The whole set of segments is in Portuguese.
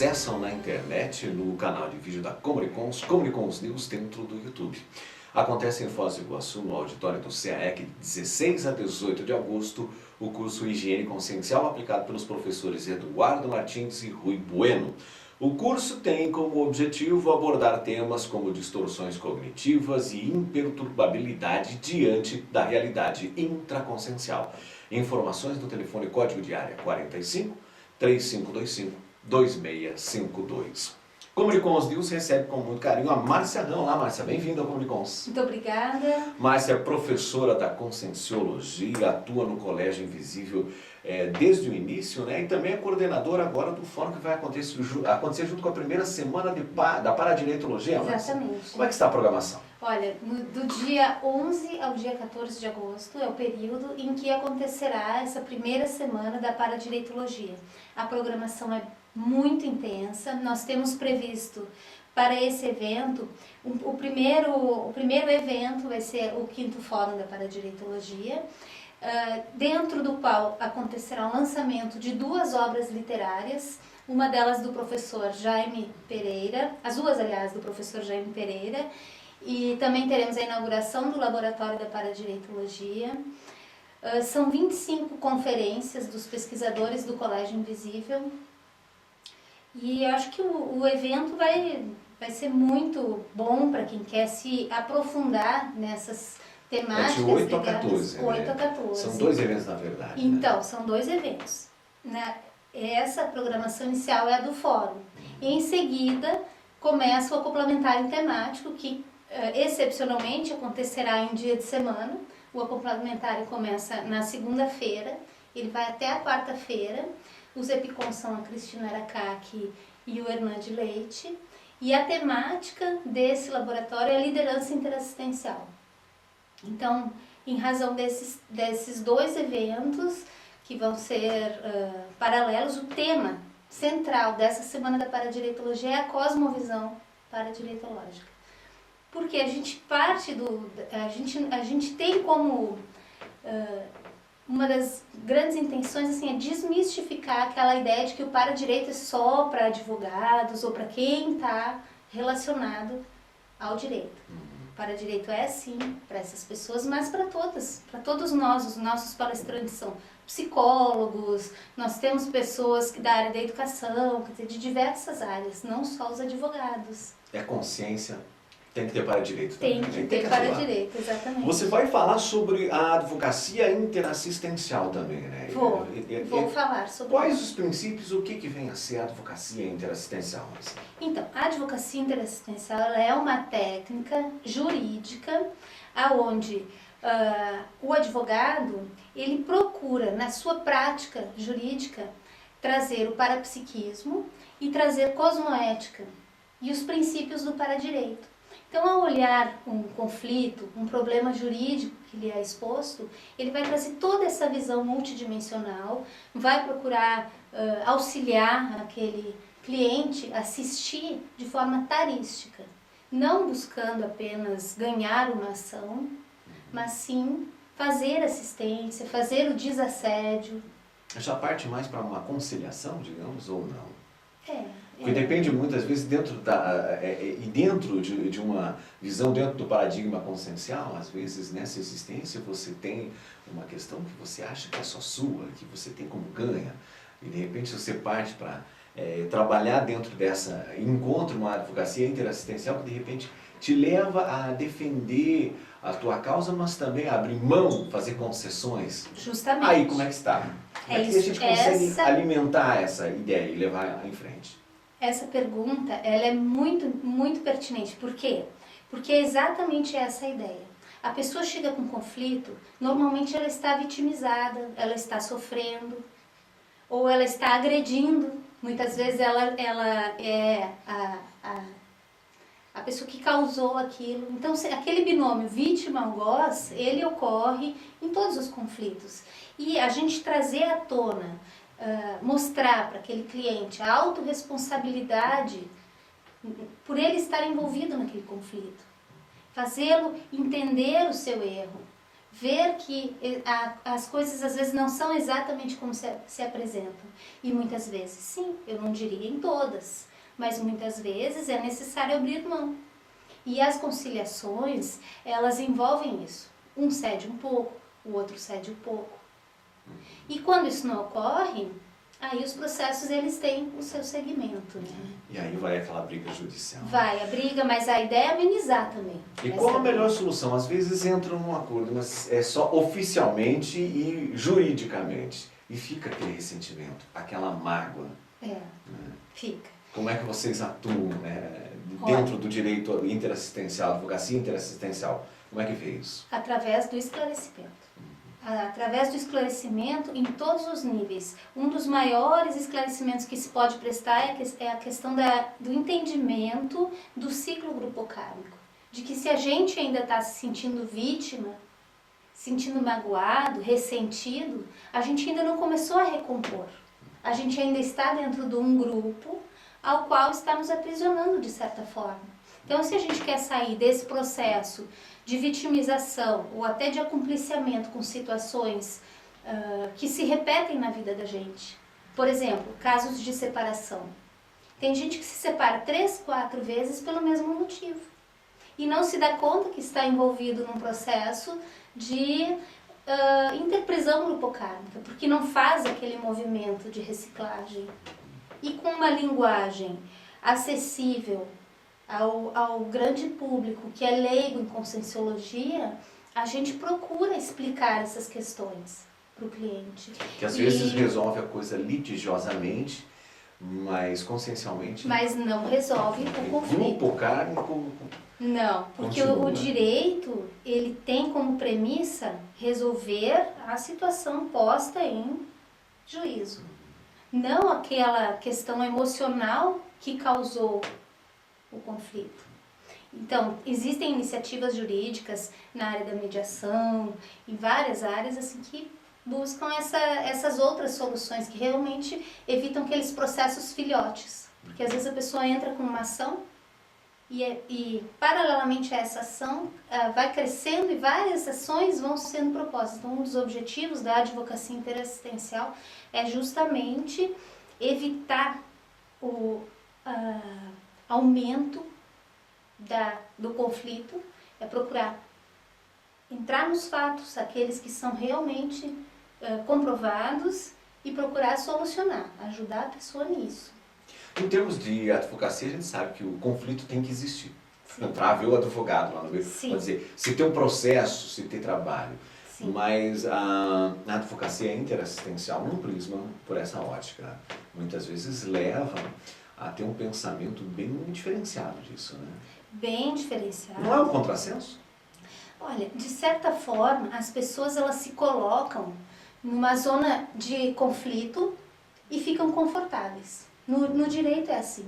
acessam na internet no canal de vídeo da Comunicons, Comunicons News dentro do YouTube. Acontece em Foz do Iguaçu, no auditório do CAEC, de 16 a 18 de agosto, o curso Higiene Consciencial aplicado pelos professores Eduardo Martins e Rui Bueno. O curso tem como objetivo abordar temas como distorções cognitivas e imperturbabilidade diante da realidade intraconsciencial. Informações no telefone código de área 45 3525 2652. Comunicons News recebe com muito carinho a Márcia Rão. Olá, Márcia, bem-vinda ao Comunicons. Muito obrigada. Márcia é professora da Conscienciologia, atua no Colégio Invisível desde o início, né? E também é coordenadora agora do fórum que vai acontecer junto com a primeira semana da Paradireitologia, Márcia. Exatamente. Como é que está a programação? Olha, do dia 11 ao dia 14 de agosto é o período em que acontecerá essa primeira semana da Paradireitologia. A programação é muito intensa. Nós temos previsto para esse evento, o primeiro evento vai ser o 5º Fórum da Paradireitologia, dentro do qual acontecerá o lançamento de 2 obras literárias, uma delas do professor Jaime Pereira, as duas, aliás, do professor Jaime Pereira, e também teremos a inauguração do Laboratório da Paradireitologia. São 25 conferências dos pesquisadores do Colégio Invisível, e eu acho que o evento vai ser muito bom para quem quer se aprofundar nessas temáticas. É de 8 a 14. 8 a 14. São 2 eventos, na verdade. Então, né? São 2 eventos. Essa programação inicial é a do fórum. Em seguida, começa o acoplamentário temático, que excepcionalmente acontecerá em dia de semana. O acoplamentário começa na segunda-feira, ele vai até a quarta-feira. Os epicons são a Cristina Aracaki e o Hernande Leite. E a temática desse laboratório é a liderança interassistencial. Então, em razão desses 2 eventos, que vão ser paralelos, o tema central dessa Semana da Paradireitologia é a cosmovisão paradireitológica. Porque a gente parte a gente tem como uma das grandes intenções assim, é desmistificar aquela ideia de que o paradireito é só para advogados ou para quem está relacionado ao direito. O paradireito é sim para essas pessoas, mas para todos nós. Os nossos palestrantes são psicólogos, nós temos pessoas da área da educação, quer dizer, de diversas áreas, não só os advogados. É consciência. Tem que ter paradireito também. Tem que ter paradireito, exatamente. Você vai falar sobre a advocacia interassistencial também, né? Vou falar sobre quais os princípios, o que vem a ser a advocacia interassistencial? Então, a advocacia interassistencial ela é uma técnica jurídica aonde o advogado ele procura, na sua prática jurídica, trazer o parapsiquismo e trazer cosmoética e os princípios do paradireito. Então, ao olhar um conflito, um problema jurídico que lhe é exposto, ele vai trazer toda essa visão multidimensional, vai procurar auxiliar aquele cliente, assistir de forma tarística, não buscando apenas ganhar uma ação, mas sim fazer assistência, fazer o desassédio. Já parte mais para uma conciliação, digamos, ou não? Porque É. depende muitas vezes dentro de uma visão dentro do paradigma consciencial, às vezes nessa existência você tem uma questão que você acha que é só sua, que você tem como ganha, e de repente você parte para trabalhar dentro dessa, encontra uma advocacia interassistencial que de repente te leva a defender a tua causa, mas também a abrir mão, fazer concessões. Justamente. Aí como é que está? Como é que a gente consegue alimentar essa ideia e levar em frente? Essa pergunta ela é muito, muito pertinente. Por quê? Porque é exatamente essa a ideia. A pessoa chega com um conflito, normalmente ela está vitimizada, ela está sofrendo, ou ela está agredindo. Muitas vezes ela é a pessoa que causou aquilo. Então, aquele binômio vítima-algoz, ele ocorre em todos os conflitos. E a gente trazer à tona, mostrar para aquele cliente a autorresponsabilidade por ele estar envolvido naquele conflito. Fazê-lo entender o seu erro. ver que as coisas às vezes não são exatamente como se apresentam. E muitas vezes, sim, eu não diria em todas, mas muitas vezes é necessário abrir mão. E as conciliações, elas envolvem isso. Um cede um pouco, o outro cede um pouco. E quando isso não ocorre, aí os processos eles têm o seu segmento, né? E aí vai aquela briga judicial. Vai a briga, mas a ideia é amenizar também. E qual a melhor solução? Às vezes entram num acordo, mas é só oficialmente e juridicamente. E fica aquele ressentimento, aquela mágoa. Fica. Como é que vocês atuam, né, dentro do direito interassistencial, advocacia interassistencial? Como é que vê isso? Através do esclarecimento. Através do esclarecimento em todos os níveis. Um dos maiores esclarecimentos que se pode prestar é a questão do entendimento do ciclo grupocármico. De que se a gente ainda está se sentindo vítima, sentindo magoado, ressentido, a gente ainda não começou a recompor. A gente ainda está dentro de um grupo ao qual está nos aprisionando de certa forma. Então, se a gente quer sair desse processo de vitimização ou até de acompliciamento com situações que se repetem na vida da gente. Por exemplo, casos de separação. Tem gente que se separa 3, 4 vezes pelo mesmo motivo. E não se dá conta que está envolvido num processo de interprisão grupocármica, porque não faz aquele movimento de reciclagem. E com uma linguagem acessível ao grande público que é leigo em conscienciologia, a gente procura explicar essas questões para o cliente. Que às vezes resolve a coisa litigiosamente, mas consciencialmente... Mas não resolve o conflito. Grupocármico... Não, porque o direito, ele tem como premissa resolver a situação posta em juízo. Não aquela questão emocional que causou o conflito. Então, existem iniciativas jurídicas na área da mediação, em várias áreas assim que buscam essas outras soluções que realmente evitam aqueles processos filhotes. Porque às vezes a pessoa entra com uma ação e paralelamente a essa ação vai crescendo e várias ações vão sendo propostas. Então, um dos objetivos da advocacia interassistencial é justamente evitar o aumento do conflito, é procurar entrar nos fatos, aqueles que são realmente comprovados, e procurar solucionar, ajudar a pessoa nisso. Em termos de advocacia, a gente sabe que o conflito tem que existir. Para ver o advogado lá no meio. Pode dizer, se tem um processo, se tem trabalho. Sim. Mas a advocacia interassistencial, num prisma por essa ótica, muitas vezes leva a ter um pensamento bem diferenciado disso, né? Bem diferenciado. Não é um contrassenso? Olha, de certa forma, as pessoas elas se colocam numa zona de conflito e ficam confortáveis. No direito é assim.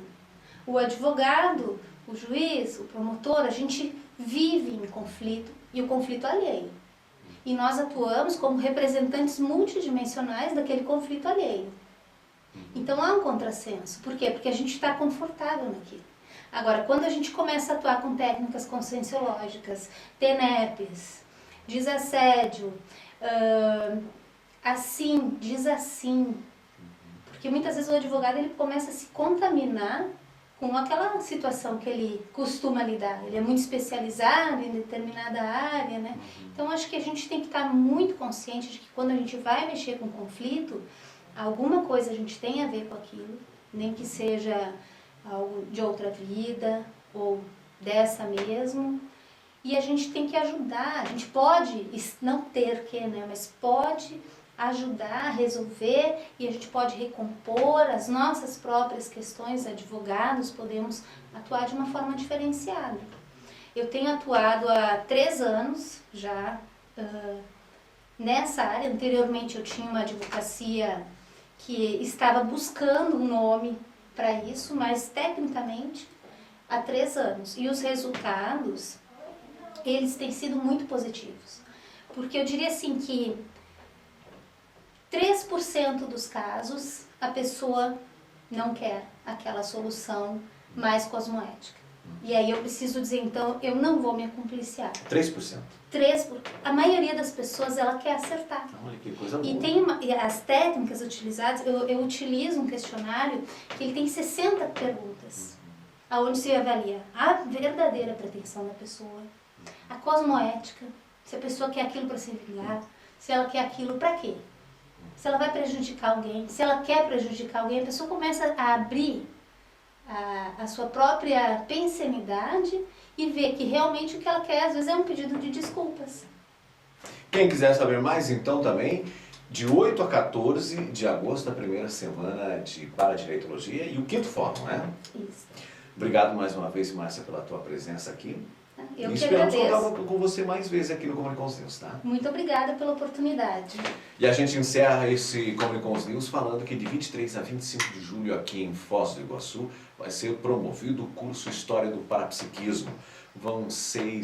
O advogado, o juiz, o promotor, a gente vive em conflito e o conflito alheio. E nós atuamos como representantes multidimensionais daquele conflito alheio. Então há um contrassenso. Por quê? Porque a gente está confortável naquilo. Agora, quando a gente começa a atuar com técnicas conscienciológicas, TENEPs, desassédio, assim, diz assim, porque muitas vezes o advogado ele começa a se contaminar com aquela situação que ele costuma lidar. Ele é muito especializado em determinada área, né? Então, acho que a gente tem que estar muito consciente de que quando a gente vai mexer com conflito, alguma coisa a gente tem a ver com aquilo, nem que seja algo de outra vida ou dessa mesmo. E a gente tem que ajudar, a gente pode, não ter que, né? Mas pode ajudar a resolver e a gente pode recompor as nossas próprias questões. Advogados podemos atuar de uma forma diferenciada. Eu tenho atuado há 3 anos já nessa área. Anteriormente eu tinha uma advocacia que estava buscando um nome para isso, mas tecnicamente há 3 anos. E os resultados, eles têm sido muito positivos. Porque eu diria assim que 3% dos casos a pessoa não quer aquela solução mais cosmoética. E aí eu preciso dizer, então, eu não vou me acompliciar. 3%. A maioria das pessoas, ela quer acertar. Olha que coisa boa. E as técnicas utilizadas, eu utilizo um questionário que ele tem 60 perguntas, aonde se avalia a verdadeira pretensão da pessoa, a cosmoética, se a pessoa quer aquilo para se vingar, se ela quer aquilo para quê? Se ela vai prejudicar alguém, se ela quer prejudicar alguém, a pessoa começa a abrir a sua própria pensanidade e ver que realmente o que ela quer, às vezes, é um pedido de desculpas. Quem quiser saber mais, então, também, de 8 a 14 de agosto, a primeira semana de Paradireitologia e o 5º Fórum, né? Isso. Obrigado mais uma vez, Márcia, pela tua presença aqui. Eu e que esperamos agradeço. contar com você mais vezes aqui no Comunique com os News, tá? Muito obrigada pela oportunidade. E a gente encerra esse Comunique com os News falando que de 23 a 25 de julho aqui em Foz do Iguaçu vai ser promovido o curso História do Parapsiquismo. Vão ser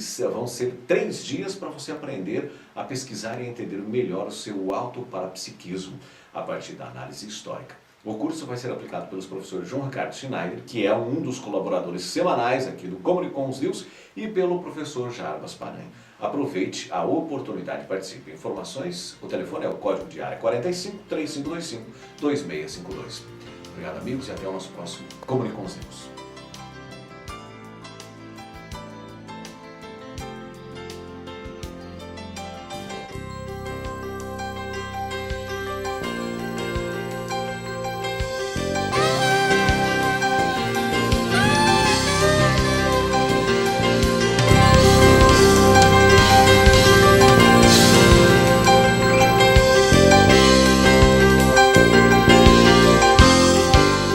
3 dias para você aprender a pesquisar e entender melhor o seu autoparapsiquismo a partir da análise histórica. O curso vai ser aplicado pelos professores João Ricardo Schneider, que é um dos colaboradores semanais aqui do Comunique com os News, e pelo professor Jarbas Paranha. Aproveite a oportunidade de participar. Informações, o telefone é o código de área 45 3525 2652. Obrigado, amigos, e até o nosso próximo Comunique com os News.